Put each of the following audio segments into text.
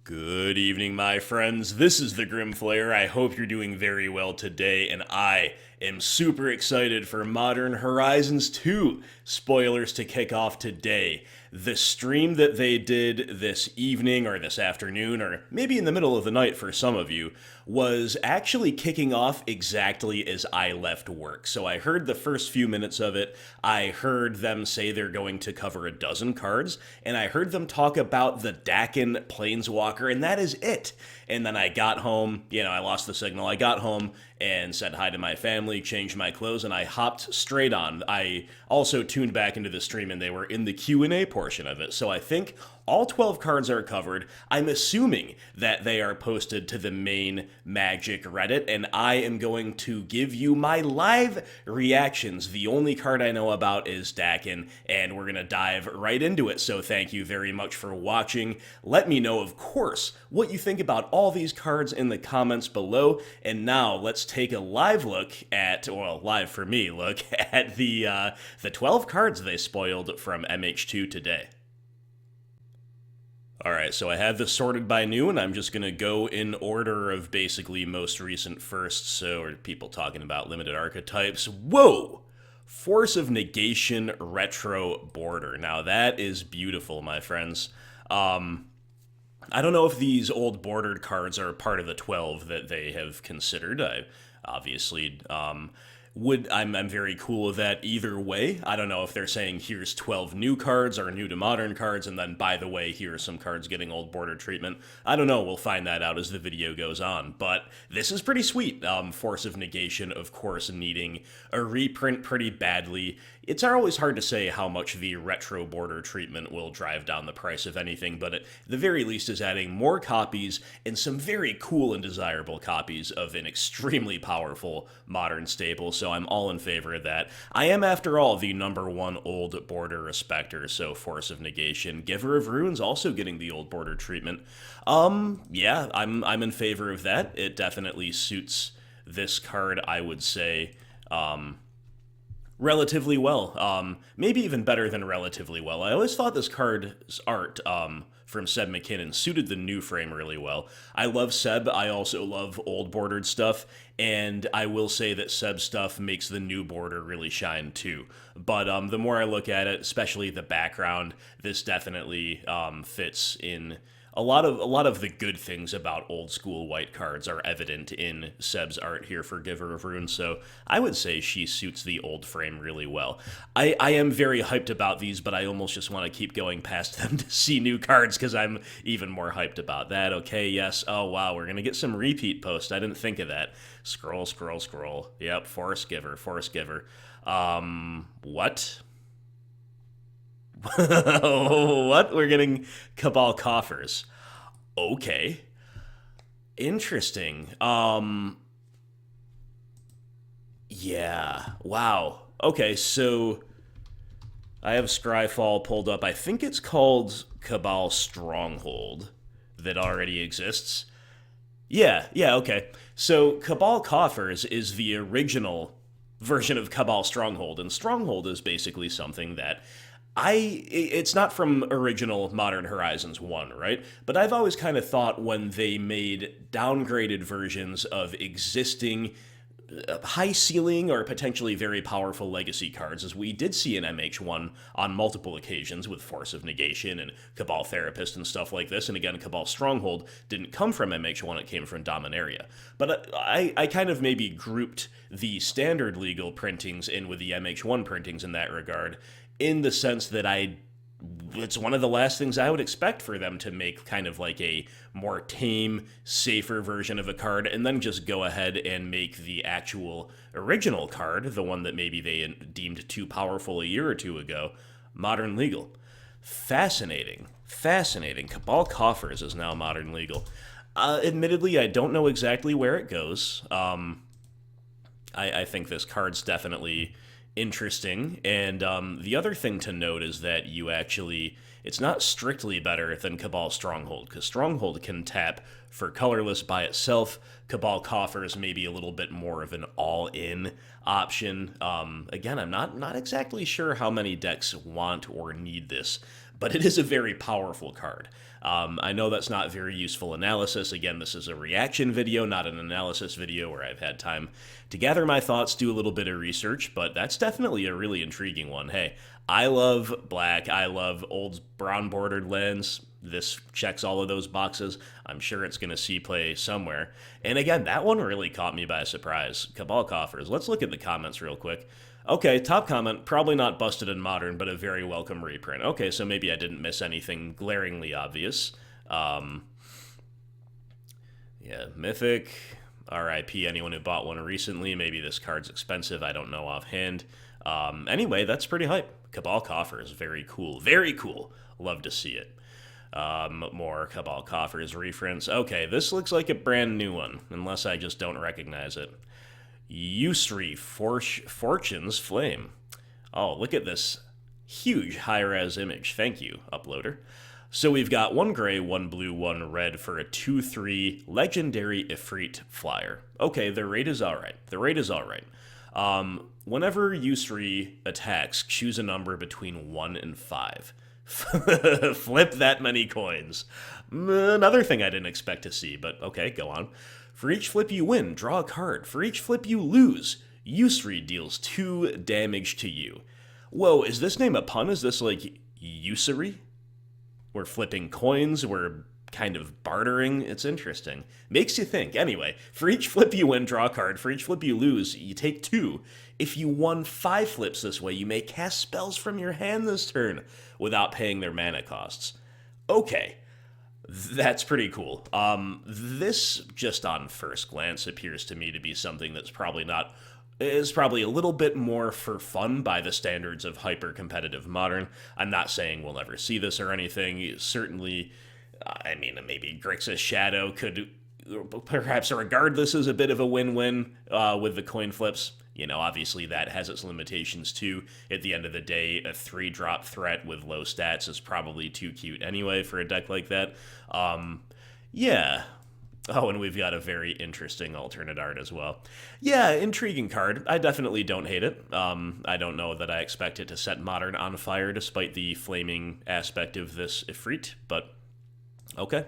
Good evening, my friends. This is the Grim Flayer. I hope you're doing very well today, and I am super excited for Modern Horizons 2 spoilers to kick off today. The stream that they did this evening, or this afternoon, or maybe in the middle of the night for some of you, was actually kicking off exactly as I left work. So I heard the first few minutes of it. I heard them say they're going to cover a dozen cards, and I heard them talk about the Dakin Planeswalker, and that is it. And then I got home, I lost the signal. I got home and said hi to my family, changed my clothes, and I hopped straight on. I also tuned back into the stream, and they were in the Q&A portion of it. So I think all 12 cards are covered. I'm assuming that they are posted to the main Magic Reddit, and I am going to give you my live reactions. The only card I know about is Dakin, and we're going to dive right into it. So thank you very much for watching. Let me know, of course, what you think about all these cards in the comments below. And now let's take a live look at, well, live for me, look at the 12 cards they spoiled from MH2 today. Alright, so I have this sorted by new, and I'm just going to go in order of basically most recent first, so are people talking about limited archetypes. Whoa! Force of Negation Retro Border. Now that is beautiful, my friends. I don't know if these old bordered cards are part of the 12 that they have considered. I obviously I'm very cool with that either way. I don't know if they're saying here's 12 new cards or new to modern cards, and then by the way, here are some cards getting old border treatment. I don't know, we'll find that out as the video goes on, but this is pretty sweet. Force of Negation, of course, needing a reprint pretty badly. It's always hard to say how much the retro border treatment will drive down the price of anything, but at the very least is adding more copies and some very cool and desirable copies of an extremely powerful modern staple, so I'm all in favor of that. I am, after all, the #1 old border respecter, so Force of Negation. Giver of Runes also getting the old border treatment. Yeah, I'm in favor of that. It definitely suits this card, I would say, relatively well. Maybe even better than relatively well. I always thought this card's art from Seb McKinnon suited the new frame really well. I love Seb. I also love old bordered stuff, and I will say that Seb's stuff makes the new border really shine too. But the more I look at it, especially the background, this definitely fits in. A lot of the good things about old school white cards are evident in Seb's art here for Giver of Runes, so I would say she suits the old frame really well. I am very hyped about these, but I almost just want to keep going past them to see new cards because I'm even more hyped about that. Okay, yes. Oh, wow, we're going to get some repeat posts. I didn't think of that. Scroll, scroll, scroll. Yep, Force Giver, Force Giver. What? What? We're getting Kabal Coffers. Okay. Interesting. Yeah. Wow. Okay, so I have Scryfall pulled up. I think it's called Cabal Stronghold that already exists. Yeah, okay. So Cabal Coffers is the original version of Cabal Stronghold, and Stronghold is basically something that it's not from original Modern Horizons 1, right? But I've always kind of thought when they made downgraded versions of existing high ceiling or potentially very powerful legacy cards, as we did see in MH1 on multiple occasions with Force of Negation and Cabal Therapist and stuff like this, and again, Cabal Stronghold didn't come from MH1, it came from Dominaria. But I kind of maybe grouped the standard legal printings in with the MH1 printings in that regard, in the sense that it's one of the last things I would expect for them to make kind of like a more tame, safer version of a card, and then just go ahead and make the actual original card, the one that maybe they deemed too powerful a year or two ago, modern legal. Fascinating. Fascinating. Cabal Coffers is now modern legal. Admittedly, I don't know exactly where it goes. I think this card's definitely interesting, and the other thing to note is that it's not strictly better than Cabal Stronghold, because Stronghold can tap for colorless by itself. Cabal Coffers maybe a little bit more of an all-in option. Again, I'm not exactly sure how many decks want or need this, but it is a very powerful card. I know that's not very useful analysis. Again, this is a reaction video, not an analysis video where I've had time to gather my thoughts, do a little bit of research, but that's definitely a really intriguing one. Hey, I love black. I love old brown bordered lands. This checks all of those boxes. I'm sure it's going to see play somewhere. And again, that one really caught me by surprise. Kabal Coffers. Let's look at the comments real quick. Okay, top comment, probably not busted in Modern, but a very welcome reprint. Okay, so maybe I didn't miss anything glaringly obvious. Yeah, Mythic, RIP anyone who bought one recently. Maybe this card's expensive, I don't know offhand. Anyway, that's pretty hype. Kabal Coffer is very cool. Very cool. Love to see it. More Kabal Coffers reprints. Okay, this looks like a brand new one, unless I just don't recognize it. Usri Fortune's Flame. Oh, look at this huge high-res image. Thank you, uploader. So we've got 1 gray, 1 blue, 1 red for a 2/3 legendary Ifrit Flyer. Okay, the rate is alright. The rate is alright. Whenever Usri attacks, choose a number between 1 and 5. Flip that many coins. Another thing I didn't expect to see, but okay, go on. For each flip you win, draw a card. For each flip you lose, Usri deals 2 damage to you. Whoa, is this name a pun? Is this like usury? We're flipping coins, we're kind of bartering. It's interesting. Makes you think. Anyway, for each flip you win, draw a card. For each flip you lose, you take 2. If you won 5 flips this way, you may cast spells from your hand this turn without paying their mana costs. Okay, that's pretty cool. This, just on first glance, appears to me to be something that's probably a little bit more for fun by the standards of hyper-competitive Modern. I'm not saying we'll never see this or anything. Certainly, I mean, maybe Grixis Shadow could perhaps regard this as a bit of a win-win with the coin flips. You know, obviously that has its limitations too. At the end of the day, a 3-drop threat with low stats is probably too cute anyway for a deck like that. Yeah. Oh, and we've got a very interesting alternate art as well. Yeah, intriguing card. I definitely don't hate it. I don't know that I expect it to set Modern on fire despite the flaming aspect of this Ifrit, but okay.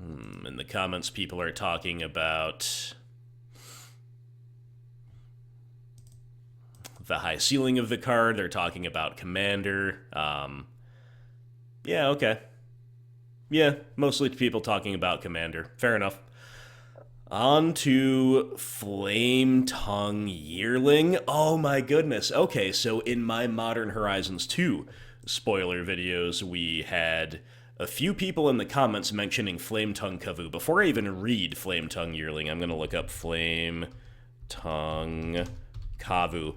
In the comments, people are talking about the high ceiling of the card. They're talking about Commander. Yeah, okay. Yeah, mostly people talking about Commander. Fair enough. On to Flame Tongue Yearling. Oh my goodness. Okay, so in my Modern Horizons 2 spoiler videos, we had a few people in the comments mentioning Flame Tongue Cavu. Before I even read Flame Tongue Yearling, I'm going to look up Flame Tongue Cavu.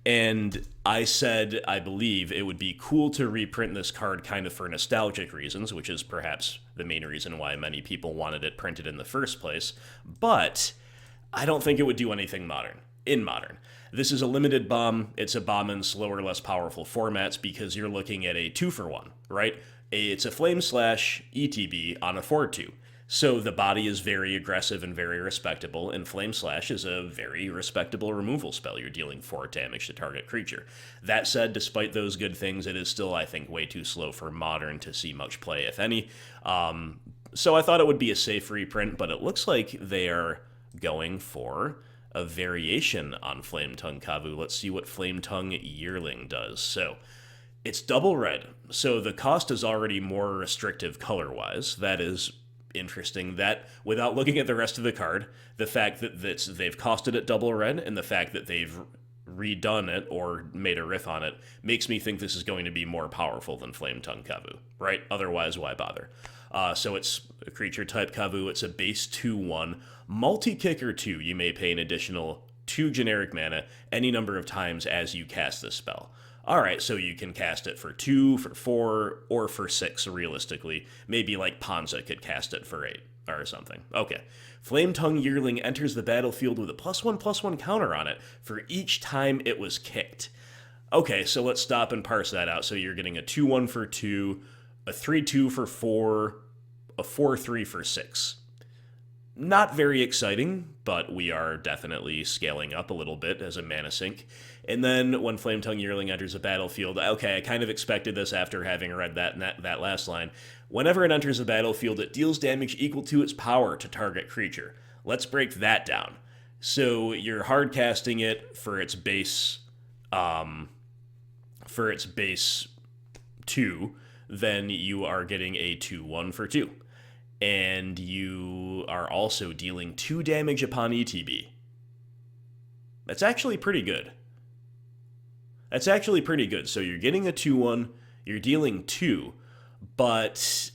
And I said, I believe it would be cool to reprint this card kind of for nostalgic reasons, which is perhaps the main reason why many people wanted it printed in the first place. But I don't think it would do anything in Modern. This is a limited bomb. It's a bomb in slower, less powerful formats because you're looking at a 2-for-1, right? It's a Flame Slash ETB on a 4/2. So the body is very aggressive and very respectable, and Flame Slash is a very respectable removal spell. You're dealing 4 damage to target creature. That said, despite those good things, it is still, I think, way too slow for Modern to see much play, if any. So I thought it would be a safe reprint, but it looks like they are going for a variation on Flame Tongue Cavu. Let's see what Flame Tongue Yearling does. So it's double red, so the cost is already more restrictive color-wise. That is interesting. That, without looking at the rest of the card, the fact that they've costed it double red and the fact that they've redone it or made a riff on it makes me think this is going to be more powerful than Flame Tongue Cavu, right? Otherwise, why bother? So it's a creature type Cavu. It's a base 2/1 multi-kicker 2. You may pay an additional 2 generic mana any number of times as you cast this spell. Alright, so you can cast it for 2, for 4, or for 6, realistically. Maybe like Ponza could cast it for 8, or something. Okay. Flame Tongue Yearling enters the battlefield with a +1/+1 counter on it for each time it was kicked. Okay, so let's stop and parse that out. So you're getting a 2/1 for 2, a 3/2 for 4, a 4/3 for 6. Not very exciting, but we are definitely scaling up a little bit as a mana sink. And then when Flametongue Yearling enters a battlefield, okay, I kind of expected this after having read that last line. Whenever it enters a battlefield, it deals damage equal to its power to target creature. Let's break that down. So you're hard casting it for its base, for its base 2, then you are getting a 2/1 for 2. And you are also dealing 2 damage upon ETB. That's actually pretty good. That's actually pretty good. So you're getting a 2/1, you're dealing 2, but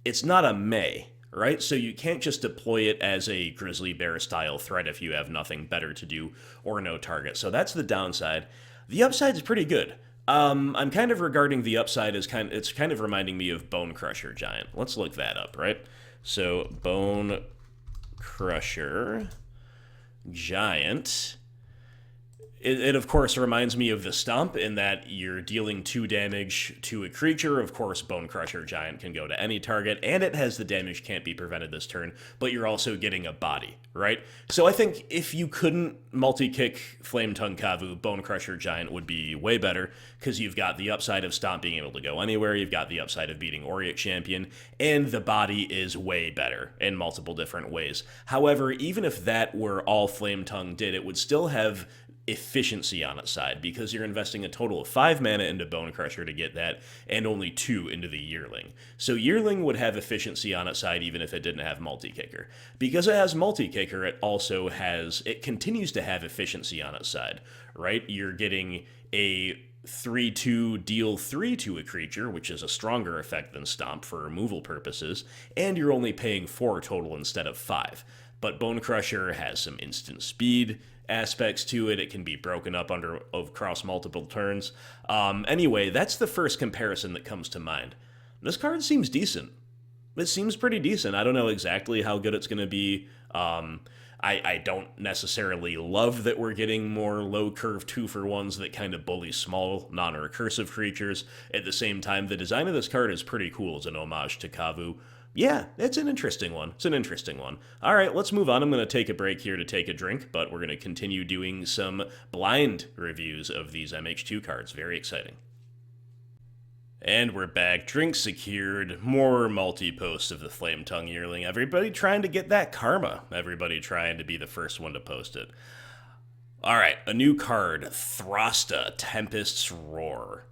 it's not a May, right? So you can't just deploy it as a Grizzly Bear style threat if you have nothing better to do or no target. So that's the downside. The upside is pretty good. I'm kind of regarding the upside as it's kind of reminding me of Bone Crusher Giant. Let's look that up, right? So Bone Crusher Giant. It of course reminds me of the Stomp in that you're dealing 2 damage to a creature. Of course, Bone Crusher Giant can go to any target, and it has the damage can't be prevented this turn, but you're also getting a body, right? So I think if you couldn't multi-kick Flametongue Cavu, Bone Crusher Giant would be way better, because you've got the upside of Stomp being able to go anywhere, you've got the upside of beating Auric Champion, and the body is way better in multiple different ways. However, even if that were all Flametongue did, it would still have efficiency on its side, because you're investing a total of 5 mana into Bone Crusher to get that, and only 2 into the Yearling. So Yearling would have efficiency on its side even if it didn't have multi-kicker. Because it has multi-kicker, it continues to have efficiency on its side, right? You're getting a 3/2 deal 3 to a creature, which is a stronger effect than Stomp for removal purposes, and you're only paying 4 total instead of 5. But Bone Crusher has some instant speed aspects to it. It can be broken up across multiple turns. Anyway, that's the first comparison that comes to mind. This card seems decent. It seems pretty decent. I don't know exactly how good it's going to be. I don't necessarily love that we're getting more low curve 2-for-1s that kind of bully small, non-recursive creatures. At the same time, the design of this card is pretty cool as an homage to Cavu. Yeah, it's an interesting one. All right, let's move on. I'm going to take a break here to take a drink, but we're going to continue doing some blind reviews of these MH2 cards. Very exciting. And we're back. Drink secured. More multi-posts of the Flametongue Yearling. Everybody trying to get that karma. Everybody trying to be the first one to post it. All right, a new card. Throsta, Tempest's Roar.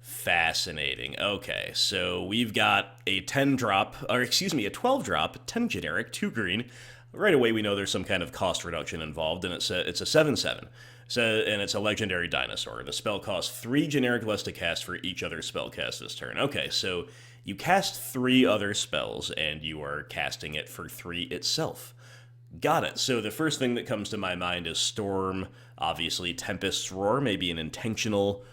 Fascinating. Okay, so we've got a 12-drop, 10 generic, 2 green. Right away we know there's some kind of cost reduction involved, and it's a 7/7. And it's a legendary dinosaur. The spell costs 3 generic less to cast for each other spell cast this turn. Okay, so you cast 3 other spells, and you are casting it for 3 itself. Got it. So the first thing that comes to my mind is Storm. Obviously, Tempest's Roar may be an intentional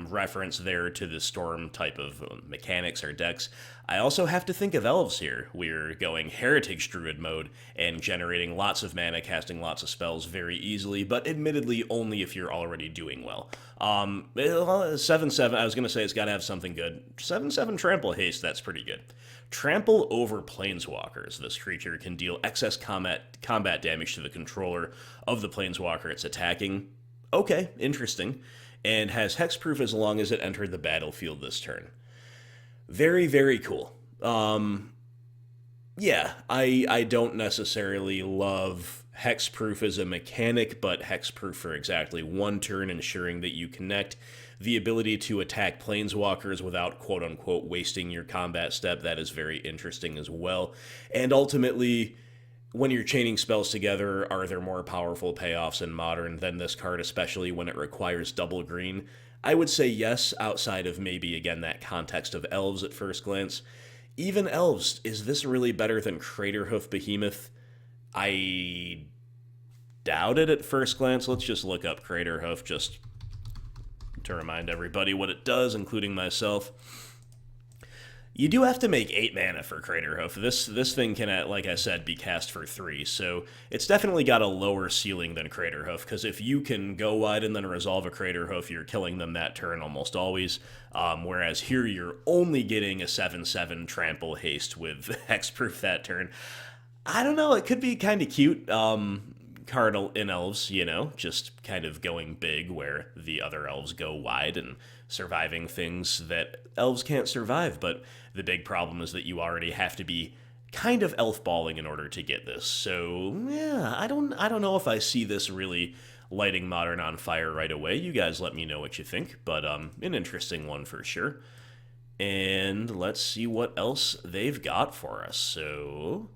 reference there to the Storm type of mechanics or decks. I also have to think of Elves here. We're going Heritage Druid mode and generating lots of mana, casting lots of spells very easily, but admittedly only if you're already doing well. 7/7, I was going to say it's got to have something good. 7/7 Trample Haste, that's pretty good. Trample over Planeswalkers. This creature can deal excess combat damage to the controller of the Planeswalker it's attacking. Okay, interesting. And has hexproof as long as it entered the battlefield this turn. Very, very cool. Yeah, I don't necessarily love hexproof as a mechanic, but hexproof for exactly 1 turn, ensuring that you connect the ability to attack Planeswalkers without quote-unquote wasting your combat step. That is very interesting as well. And ultimately, when you're chaining spells together, are there more powerful payoffs in Modern than this card, especially when it requires double green? I would say yes, outside of maybe, again, that context of Elves at first glance. Even Elves, is this really better than Craterhoof Behemoth? I doubt it at first glance. Let's just look up Craterhoof just to remind everybody what it does, including myself. You do have to make 8 mana for Craterhoof. This thing can, like I said, be cast for 3, so it's definitely got a lower ceiling than Craterhoof, because if you can go wide and then resolve a Craterhoof, you're killing them that turn almost always, whereas here you're only getting a 7/7 Trample Haste with Hexproof that turn. I don't know. It could be kind of cute. Card in elves, you know, just kind of going big where the other elves go wide and surviving things that elves can't survive. But the big problem is that you already have to be kind of elf balling in order to get this. So yeah, I don't know if I see this really lighting Modern on fire right away. You guys let me know what you think, but an interesting one for sure. And let's see what else they've got for us. So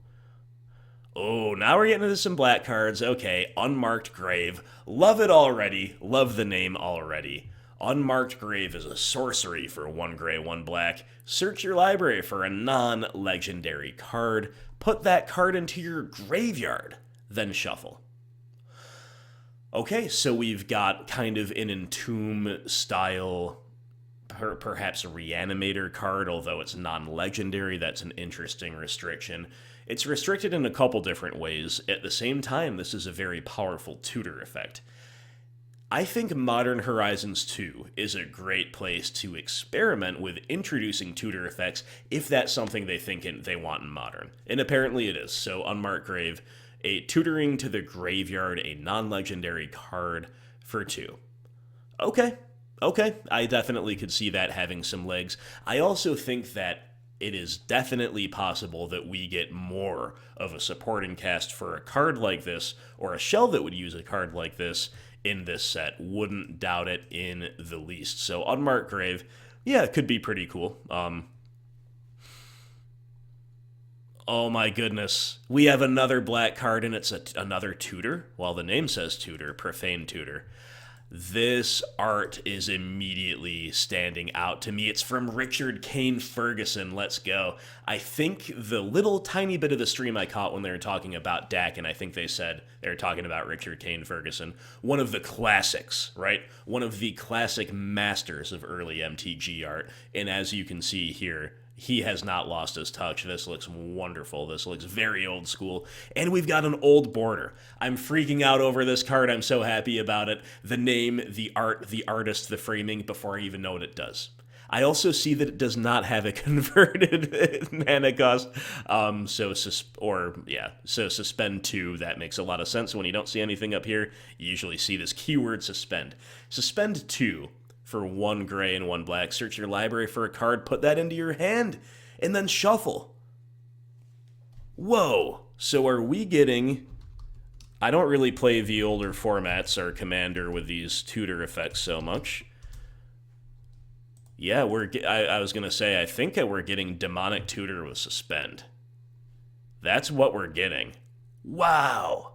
oh, now we're getting into some black cards. Okay, Unmarked Grave. Love it already. Love the name already. Unmarked Grave is a sorcery for 1 gray, 1 black. Search your library for a non-legendary card. Put that card into your graveyard. Then shuffle. Okay, so we've got kind of an Entomb style, perhaps a Reanimator card, although it's non-legendary. That's an interesting restriction. It's restricted in a couple different ways. At the same time, this is a very powerful tutor effect. I think Modern Horizons 2 is a great place to experiment with introducing tutor effects if that's something they think they want in Modern. And apparently it is. So Unmarked Grave, a tutoring to the graveyard, a non-legendary card for 2. Okay, I definitely could see that having some legs. I also think that it is definitely possible that we get more of a supporting cast for a card like this, or a shell that would use a card like this in this set. Wouldn't doubt it in the least. So Unmarked Grave, yeah, it could be pretty cool. Oh my goodness. We have another black card and it's another tutor? Well, the name says tutor, Profane Tudor. This art is immediately standing out to me. It's from Richard Kane Ferguson. Let's go. I think the little tiny bit of the stream I caught when they were talking about Dakin, I think they said they were talking about Richard Kane Ferguson. One of the classics, right? One of the classic masters of early MTG art. And as you can see here, he has not lost his touch. This looks wonderful. This looks very old school. And we've got an old border. I'm freaking out over this card. I'm so happy about it. The name, the art, the artist, the framing, before I even know what it does. I also see that it does not have a converted mana cost. So suspend 2, that makes a lot of sense. When you don't see anything up here, you usually see this keyword suspend. Suspend 2. For 1 gray and 1 black, search your library for a card, put that into your hand, and then shuffle. Whoa. So are we getting... I don't really play the older formats or Commander with these tutor effects so much. Yeah, I was going to say, I think that we're getting Demonic Tutor with Suspend. That's what we're getting. Wow.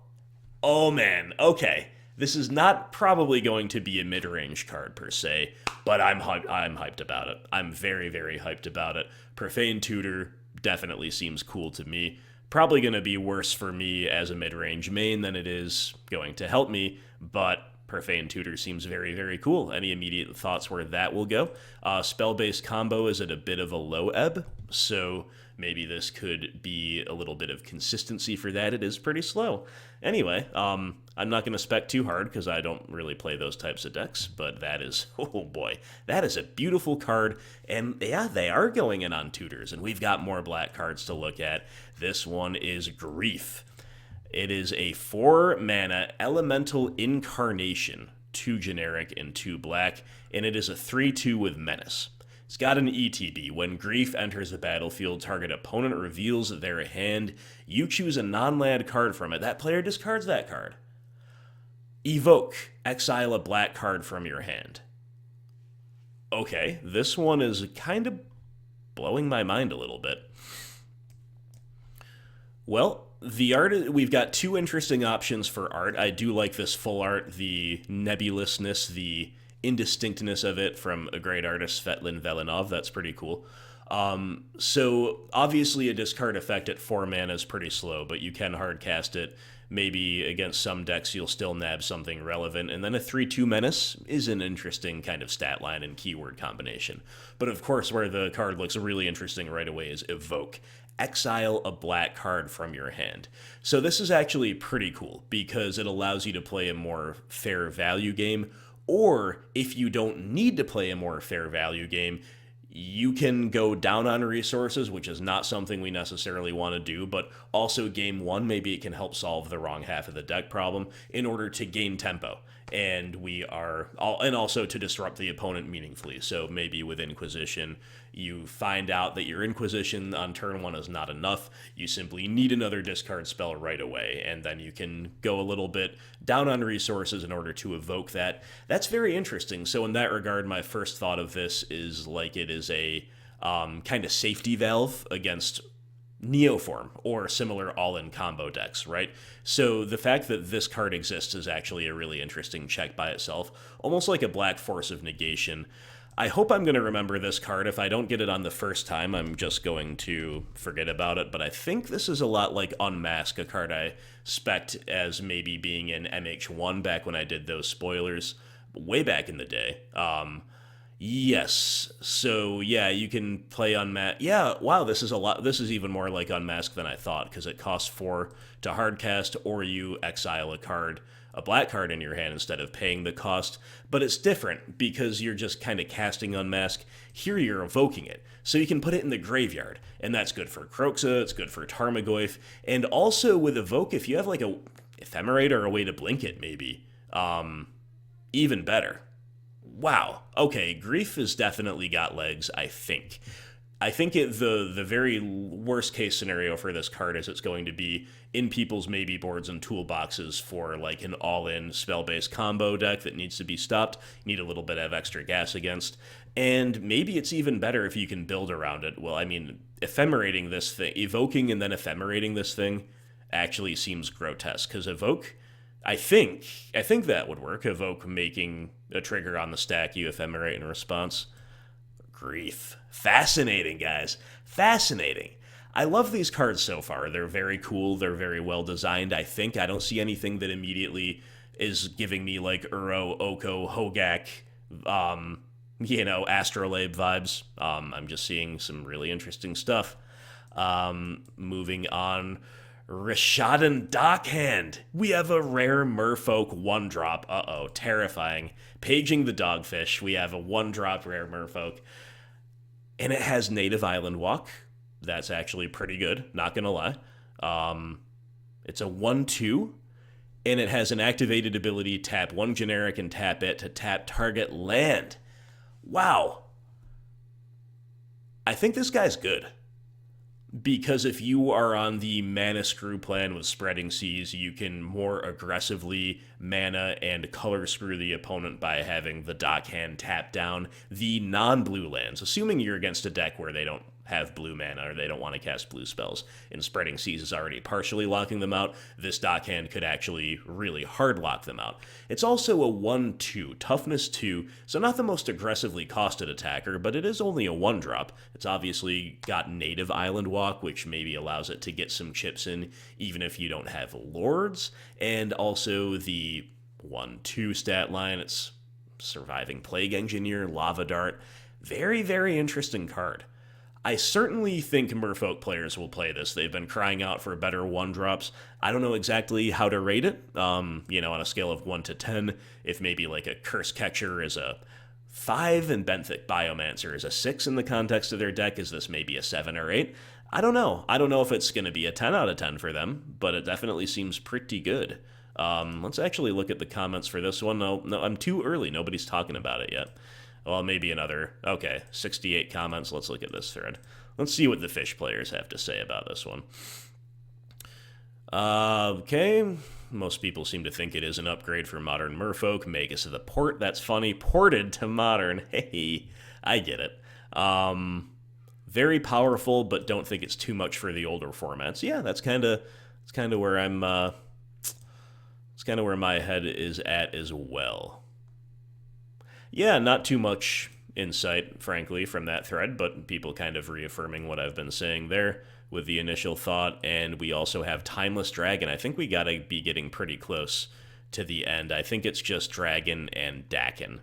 Oh, man. Okay. This is not probably going to be a mid-range card per se, but I'm hyped about it. I'm very, very hyped about it. Profane Tudor definitely seems cool to me. Probably going to be worse for me as a mid-range main than it is going to help me, but Profane Tudor seems very, very cool. Any immediate thoughts where that will go? Spell-based combo is at a bit of a low ebb, so maybe this could be a little bit of consistency for that. It is pretty slow. Anyway, I'm not going to spec too hard because I don't really play those types of decks, but that is, oh boy, that is a beautiful card. And yeah, they are going in on tutors, and we've got more black cards to look at. This one is Grief. It is a 4-mana elemental incarnation, 2 generic and 2 black, and it is a 3/2 with menace. It's got an ETB. When Grief enters the battlefield, target opponent reveals their hand. You choose a non-land card from it. That player discards that card. Evoke. Exile a black card from your hand. Okay, this one is kind of blowing my mind a little bit. Well, the art, we've got 2 interesting options for art. I do like this full art, the nebulousness, the indistinctness of it from a great artist, Svetlin Velinov. That's pretty cool. So obviously a discard effect at 4 mana is pretty slow, but you can hard cast it. Maybe against some decks you'll still nab something relevant, and then a 3/2 menace is an interesting kind of stat line and keyword combination. But of course, where the card looks really interesting right away is Evoke. Exile a black card from your hand. So this is actually pretty cool because it allows you to play a more fair value game, or if you don't need to play a more fair value game, you can go down on resources, which is not something we necessarily want to do, but also game one, maybe it can help solve the wrong half of the deck problem in order to gain tempo. And and also to disrupt the opponent meaningfully. So maybe with Inquisition, you find out that your Inquisition on turn one is not enough. You simply need another discard spell right away, and then you can go a little bit down on resources in order to evoke that. That's very interesting. So in that regard, my first thought of this is like it is a kind of safety valve against Neoform or similar all-in combo decks, right? So the fact that this card exists is actually a really interesting check by itself, almost like a black force of negation. I hope I'm going to remember this card. If I don't get it on the first time, I'm just going to forget about it, but I think this is a lot like Unmask, a card I spec'd as maybe being in MH1 back when I did those spoilers way back in the day. Yes. So, yeah, you can play Unmask. Yeah, wow, this is even more like Unmask than I thought, because it costs 4 to hardcast, or you exile a black card in your hand instead of paying the cost. But it's different, because you're just kind of casting Unmask. Here you're evoking it. So you can put it in the graveyard, and that's good for Kroxa, it's good for Tarmogoyf, and also with Evoke, if you have like a Ephemerate or a way to blink it, maybe, even better. Wow. Okay, Grief has definitely got legs, I think. The very worst case scenario for this card is it's going to be in people's maybe boards and toolboxes for like an all-in spell-based combo deck that needs to be stopped, you need a little bit of extra gas against, and maybe it's even better if you can build around it. Well, I mean, ephemerating this thing, evoking and then ephemerating this thing actually seems grotesque, because Evoke, I think that would work. Evoke making a trigger on the stack, you ephemerate in response. Grief. Fascinating, guys. Fascinating. I love these cards so far. They're very cool. They're very well designed, I think. I don't see anything that immediately is giving me like Uro, Oko, Hogak, Astrolabe vibes. I'm just seeing some really interesting stuff. Moving on. Rishadan Dockhand. We have a rare Merfolk 1-drop. Uh-oh, terrifying. Paging the Dogfish. We have a 1-drop rare Merfolk. And it has Native Island Walk. That's actually pretty good, not gonna lie. It's a 1/2, and it has an activated ability, tap 1 generic and tap it to tap target land. Wow. I think this guy's good. Because if you are on the mana screw plan with Spreading Seas, you can more aggressively mana and color screw the opponent by having the Dockhand tap down the non-blue lands, assuming you're against a deck where they don't have blue mana or they don't want to cast blue spells, and Spreading Seas is already partially locking them out. This Dockhand could actually really hard lock them out. It's also a 1/2, toughness 2, so not the most aggressively costed attacker, but it is only a 1-drop. It's obviously got Native Island Walk, which maybe allows it to get some chips in even if you don't have Lords, and also the 1/2 stat line. It's Surviving Plague Engineer, Lava Dart. Very, very interesting card. I certainly think Merfolk players will play this. They've been crying out for better 1-drops. I don't know exactly how to rate it, on a scale of 1 to 10, if maybe like a Curse Catcher is a 5 and Benthic Biomancer is a 6 in the context of their deck. Is this maybe a 7 or 8? I don't know. I don't know if it's going to be a 10 out of 10 for them, but it definitely seems pretty good. Let's actually look at the comments for this one. No, I'm too early. Nobody's talking about it yet. Well, maybe another, 68 comments. Let's look at this thread. Let's see what the fish players have to say about this one. Okay, most people seem to think it is an upgrade for Modern Merfolk. Magus of the Port, that's funny. Ported to Modern, hey, I get it. Very powerful, but don't think it's too much for the older formats. Yeah, that's kind of where I'm, it's kind of where my head is at as well. Yeah, not too much insight, frankly, from that thread, but people kind of reaffirming what I've been saying there with the initial thought. And we also have Timeless Dragon. I think we gotta be getting pretty close to the end. I think it's just Dragon and Dakin.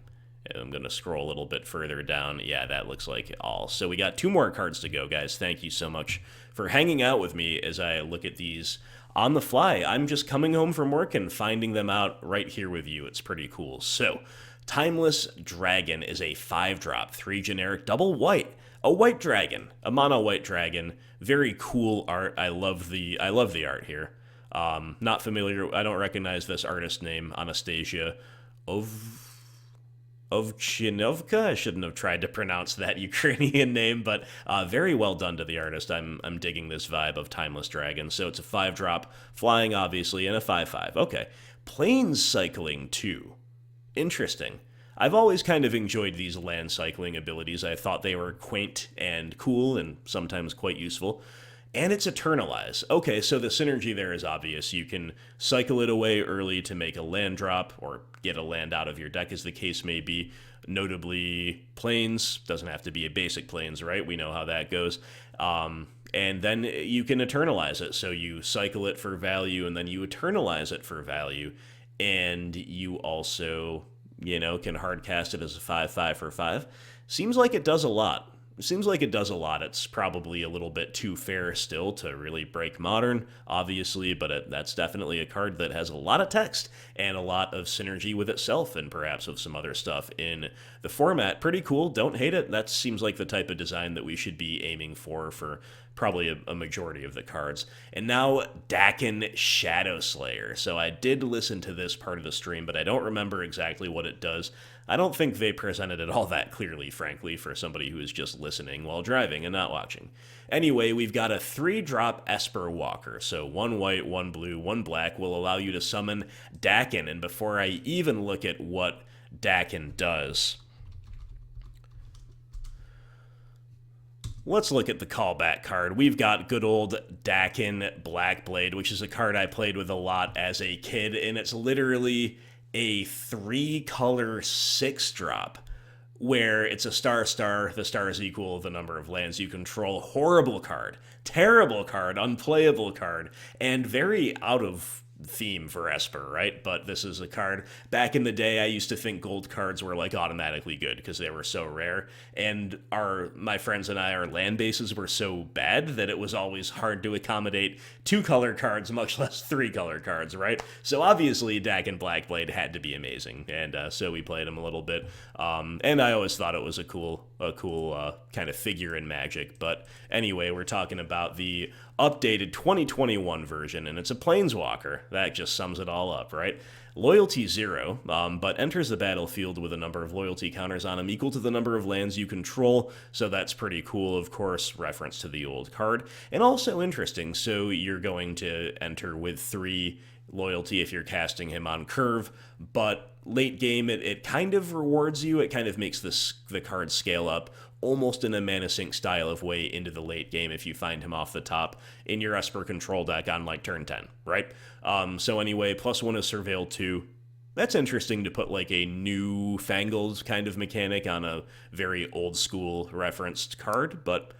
I'm gonna scroll a little bit further down. Yeah, that looks like it all. So we got 2 more cards to go, guys. Thank you so much for hanging out with me as I look at these on the fly. I'm just coming home from work and finding them out right here with you. It's pretty cool. So Timeless Dragon is a 5-drop, 3 generic, double white. A white dragon, a mono white dragon. Very cool art. I love the art here. Not familiar. I don't recognize this artist name, Anastasia Ovchinovka. I shouldn't have tried to pronounce that Ukrainian name, but very well done to the artist. I'm digging this vibe of Timeless Dragon. So it's a 5-drop, flying obviously, and a 5/5. Okay, Plains Cycling 2. Interesting. I've always kind of enjoyed these land cycling abilities. I thought they were quaint and cool and sometimes quite useful. And it's Eternalize. Okay, so the synergy there is obvious. You can cycle it away early to make a land drop or get a land out of your deck, as the case may be. Notably, Plains. Doesn't have to be a basic Plains, right? We know how that goes. And then you can Eternalize it. So you cycle it for value, and then you Eternalize it for value. And you also, can hard cast it as a 5/5 for 5. Seems like it does a lot. It's probably a little bit too fair still to really break Modern, obviously, but that's definitely a card that has a lot of text and a lot of synergy with itself and perhaps with some other stuff in the format. Pretty cool. Don't hate it. That seems like the type of design that we should be aiming for probably a majority of the cards. And now Dakin Shadowslayer. So I did listen to this part of the stream, but I don't remember exactly what it does. I don't think they presented it all that clearly, frankly, for somebody who is just listening while driving and not watching. Anyway, we've got a 3-drop Esper Walker, so 1 white, 1 blue, 1 black will allow you to summon Dakin. And before I even look at what Dakin does, let's look at the callback card. We've got good old Dakin Blackblade, which is a card I played with a lot as a kid, and it's literally a 3-color 6-drop where it's a star, the stars equal the number of lands you control. Horrible card, terrible card, unplayable card, and very out of theme for Esper, right? But this is a card. Back in the day, I used to think gold cards were like automatically good because they were so rare, and my friends and I, our land bases were so bad that it was always hard to accommodate 2-color cards, much less 3-color cards, right? So obviously Dakin Blackblade had to be amazing, and so we played him a little bit, and I always thought it was a cool kind of figure in Magic. But anyway, we're talking about the updated 2021 version, and it's a Planeswalker. That just sums it all up, right? Loyalty 0, but enters the battlefield with a number of loyalty counters on him equal to the number of lands you control, so that's pretty cool, of course, reference to the old card. And also interesting, so you're going to enter with 3 loyalty if you're casting him on curve, but late game it kind of rewards you. It kind of makes the card scale up almost in a Mana Sink style of way into the late game if you find him off the top in your Esper control deck on like turn 10, right? So anyway, +1 is Surveil 2. That's interesting to put like a newfangled kind of mechanic on a very old school referenced card, but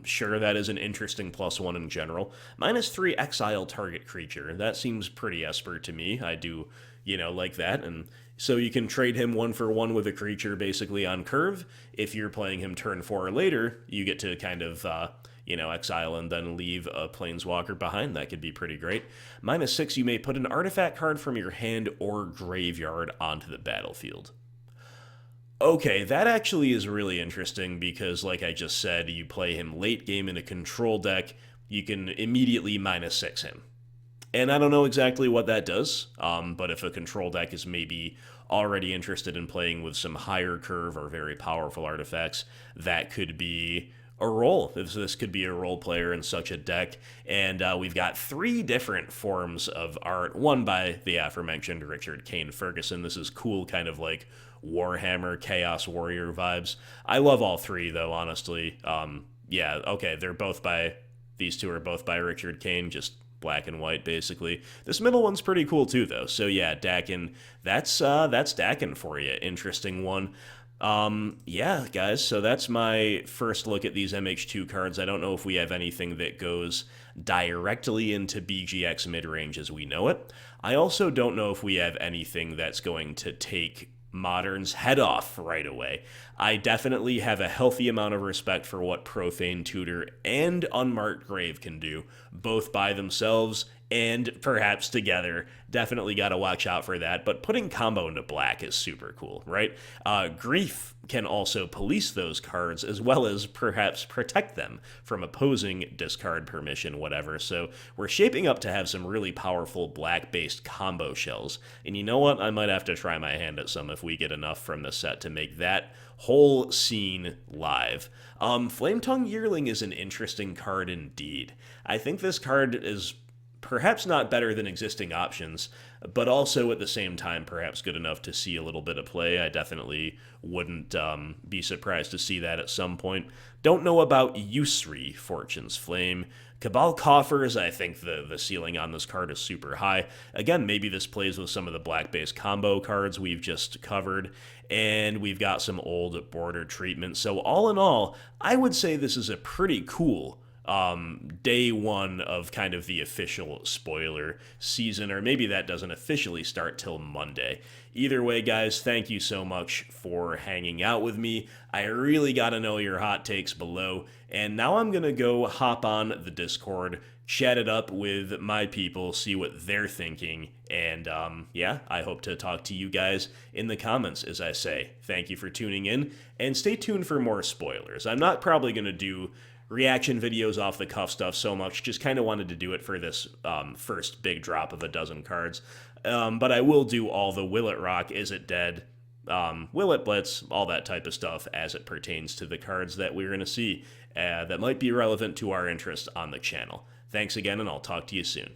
sure, that is an interesting +1 in general. -3, exile target creature. That seems pretty Esper to me. I do, like that. And so you can trade him 1 for 1 with a creature basically on curve. If you're playing him turn 4 or later, you get to kind of, exile and then leave a Planeswalker behind. That could be pretty great. -6, you may put an artifact card from your hand or graveyard onto the battlefield. Okay, that actually is really interesting because, like I just said, you play him late game in a control deck, you can immediately -6 him. And I don't know exactly what that does, but if a control deck is maybe already interested in playing with some higher curve or very powerful artifacts, that could be a role. This could be a role player in such a deck. And we've got 3 different forms of art, one by the aforementioned Richard Kane Ferguson. This is cool, kind of like Warhammer Chaos Warrior vibes. I love all 3, though, honestly. Yeah, okay, these 2 are both by Richard Kane, just black and white, basically. This middle one's pretty cool, too, though. So, yeah, Dakin, that's Dakin for you. Interesting one. Yeah, guys, so that's my first look at these MH2 cards. I don't know if we have anything that goes directly into BGX midrange as we know it. I also don't know if we have anything that's going to take Modern's head off right away. I definitely have a healthy amount of respect for what Profane Tudor and Unmarked Grave can do, both by themselves and perhaps together. Definitely got to watch out for that. But putting combo into black is super cool, right? Grief can also police those cards as well as perhaps protect them from opposing discard permission, whatever. So we're shaping up to have some really powerful black-based combo shells. And you know what? I might have to try my hand at some if we get enough from the set to make that whole scene live. Flametongue Yearling is an interesting card indeed. I think this card is perhaps not better than existing options, but also at the same time perhaps good enough to see a little bit of play. I definitely wouldn't be surprised to see that at some point. Don't know about Usri, Fortune's Flame. Kabal Coffers, I think the ceiling on this card is super high. Again, maybe this plays with some of the black-based combo cards we've just covered, and we've got some old border treatment. So all in all, I would say this is a pretty cool day one of kind of the official spoiler season, or maybe that doesn't officially start till Monday. Either way, guys, thank you so much for hanging out with me. I really got to know your hot takes below, and now I'm going to go hop on the Discord, chat it up with my people, see what they're thinking, and yeah, I hope to talk to you guys in the comments, as I say. Thank you for tuning in, and stay tuned for more spoilers. I'm not probably going to do reaction videos off the cuff stuff so much, just kind of wanted to do it for this first big drop of a dozen cards. But I will do all the Will It Rock, Is It Dead, Will It Blitz, all that type of stuff as it pertains to the cards that we're going to see that might be relevant to our interest on the channel. Thanks again, and I'll talk to you soon.